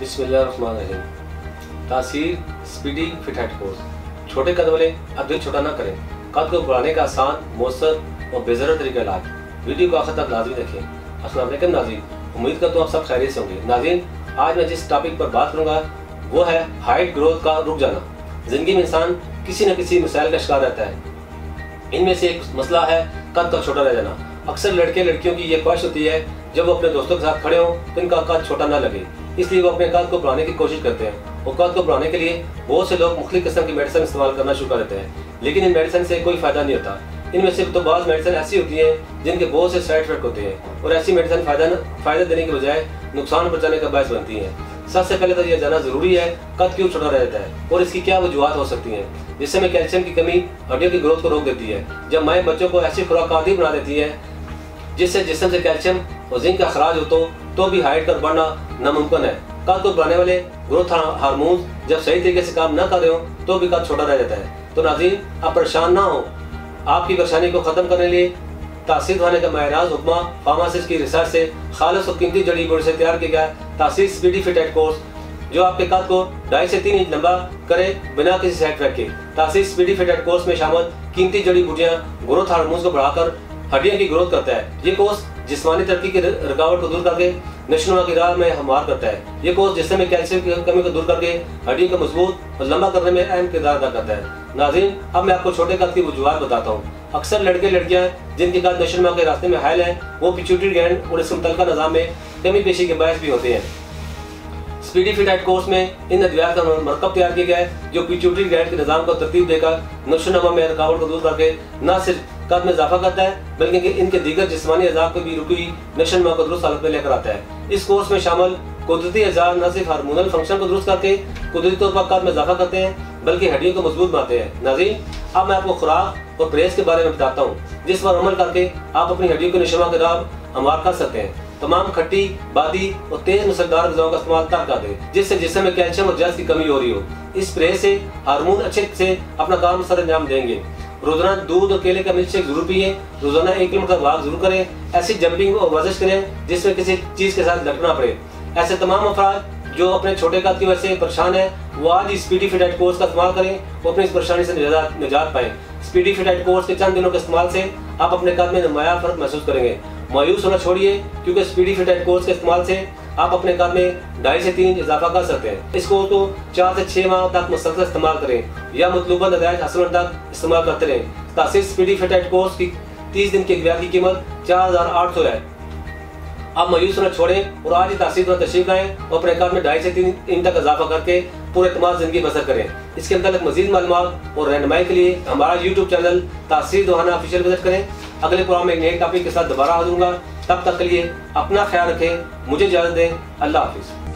बिस्मिल्लाहिर्रहमानिर्रहीम। तासीर speedy fit head course. छोटे कद वाले अब दिल छोटा ना करें। कद को बढ़ाने का आसान, मौसर और बेज़र तरीका इलाज। वीडियो को आखिर तक लाजमी देखें। अस्सलाम वालेकुम नाज़रीन, उम्मीद करता हूँ आप सब खैरियत से होंगे। नाज़रीन, आज मैं जिस टॉपिक पर बात करूँगा वो है हाइट ग्रोथ का रुक जाना। ज़िंदगी में इंसान किसी न किसी मसाइल का शिकार रहता है। इनमें से एक मसला है कद का छोटा रह जाना। अक्सर लड़के लड़कियों की यह ख्वाहिश होती है जब वो अपने दोस्तों के साथ खड़े हों तो इनका कद छोटा ना लगे, इसलिए वो अपने कद को बढ़ाने की कोशिश करते हैं। और कद को बढ़ाने के लिए बहुत से लोग मुख्तलिफ किस्म की मेडिसिन इस्तेमाल करना शुरू कर देते हैं, लेकिन इन मेडिसिन से कोई फायदा नहीं होता। इनमें से तो बाज़ मेडिसिन ऐसी होती हैं जिनके बहुत से साइड इफेक्ट होते हैं और ऐसी मेडिसिन फायदा देने के बजाय नुकसान पहुंचाने का बायस बनती हैं। सबसे पहले तो यह जानना जरूरी है कद क्यों छोटा रहता है और इसकी क्या वजूहत हो सकती हैं। जिससे में कैल्शियम की कमी हड्डियों की ग्रोथ को रोक देती है। जब माएँ बच्चों को ऐसी खुराक आदि बना देती है जिससे जिस्म से कैल्शियम और जिंक का अखराज हो तो भी हाइट का बढ़ना नामुमकिन है। कद को बढ़ाने वाले ग्रोथ हार्मोन जब सही तरीके से काम न कर रहे हो तो भी कद छोटा रह जाता है। तो नाज़रीन, आप परेशान ना हो। आपकी परेशानी को ख़त्म करने के लिए तासीर दवाने का महराज हुक्मा फार्मासिस्ट की रिसर्च से खालिस और कीमती जड़ी बूटी से तैयार किया गया तासीर स्पीडी फिट हेड कोर्स, जो आपके कद को 2.5 से 3 इंच लंबा करे बिना किसी साइड इफेक्ट के। तासीर स्पीडी फिट हेड कोर्स में शामिल कीमती जड़ी बूटियाँ ग्रोथ हार्मोन को बढ़ाकर हड्डियों की ग्रोथ करता है। ये कोर्स जिस्मानी तरक्की की रुकावट को दूर करके नशोनुमा की राह में हमवार करता है। ये कोर्स जिस्म में कैल्शियम की कमी को दूर करके हड्डियों को मजबूत और लंबा करने में अहम किरदार अदा करता है। नाज़रीन, अब मैं आपको छोटे कद की वजूहत बताता हूँ। अक्सर लड़के लड़कियाँ जिनके कद नशोनुमा के रास्ते में हायल हैं वो पिट्यूटरी ग्लैंड और इसके मुतल्लिका निज़ाम में कमी पेशी के बायस भी होते हैं। स्पीडी फिट हेड कोर्स में इन अद्वियात का मरकब तैयार किया गया है जो पिट्यूटरी ग्लैंड के निज़ाम को तरतीब देकर नशोनुमा में रुकावट को दूर करके न सिर्फ कद में इजाफा करता है बल्कि इनके दीगर जिस्मानी अज़ा को भी रुकी हुई नशोनुमा को दुरुस्त हालत में लेकर आता है। इस कोर्स में शामिल कुदरती अज़ा न सिर्फ हार्मोनल फंक्शन को दुरुस्त करके कुदरती तौर पर कद में इजाफा करते हैं बल्कि हड्डियों को मजबूत बनाते हैं। नाज़रीन, अब मैं आपको खुराक और परहेज के बारे में बताता हूँ जिस पर अमल करके आप अपनी हड्डियों को नशोनुमा के राह हमवार कर सकते हैं। तमाम खट्टी, बादी और तेज मसालेदार ग़िज़ाओं का इस्तेमाल तक कर दें जिससे जिस्म में कैल्शियम और जल्द की कमी हो रही हो। इस परहेज से हार्मोन अच्छे से अपना काम सर अंजाम देंगे। रोजाना दूध और केले का मिल्क शेक जरूर पिए। रोजाना 1 किलोमीटर वॉक जरूर करें। ऐसी जंपिंग और वर्जिश करें जिसमें किसी चीज के साथ लटकना पड़े। ऐसे तमाम अफराद जो अपने छोटे कद की वजह से परेशान है वो आज ही स्पीडी फिट हेड कोर्स का इस्तेमाल करें वो अपनी इस परेशानी से निजात पाएं। स्पीडी फिट हेड कोर्स के चंद दिनों के इस्तेमाल से आप अपने कद में नुमाया फर्क महसूस करेंगे। मायूस होना छोड़िए क्योंकि स्पीडी फिट हेड कोर्स के इस्तेमाल से आप अपने कद में 2.5 से 3 इंच इजाफा कर सकते हैं। इस कोर्स को 4 से 6 माह तक मुसलसल इस्तेमाल करें या मतलूबा नतीजे हासिल होने तक इस्तेमाल करते रहें। तासीर स्पीडी फिट हेड कोर्स की 30 दिन की अगविया की कीमत 4800 है। आप मायूस होना छोड़ें और आज ही तासीर में तशरीफ लाएं और अपने कद में 2.5 से 3 इंच तक इजाफा करके पूरे तमाम जिंदगी बसर करें। इसके अंतर्गत मजीद मालूमात और रहनुमाई के लिए हमारा यूट्यूब चैनल तासीर दवाना ऑफिशियल विजिट करें। अगले प्रोग्राम में एक नए टॉपिक के साथ दोबारा हाजिर होऊंगा। तब तक के लिए अपना ख्याल रखें। मुझे इजाज़त दें। अल्लाह हाफिज़।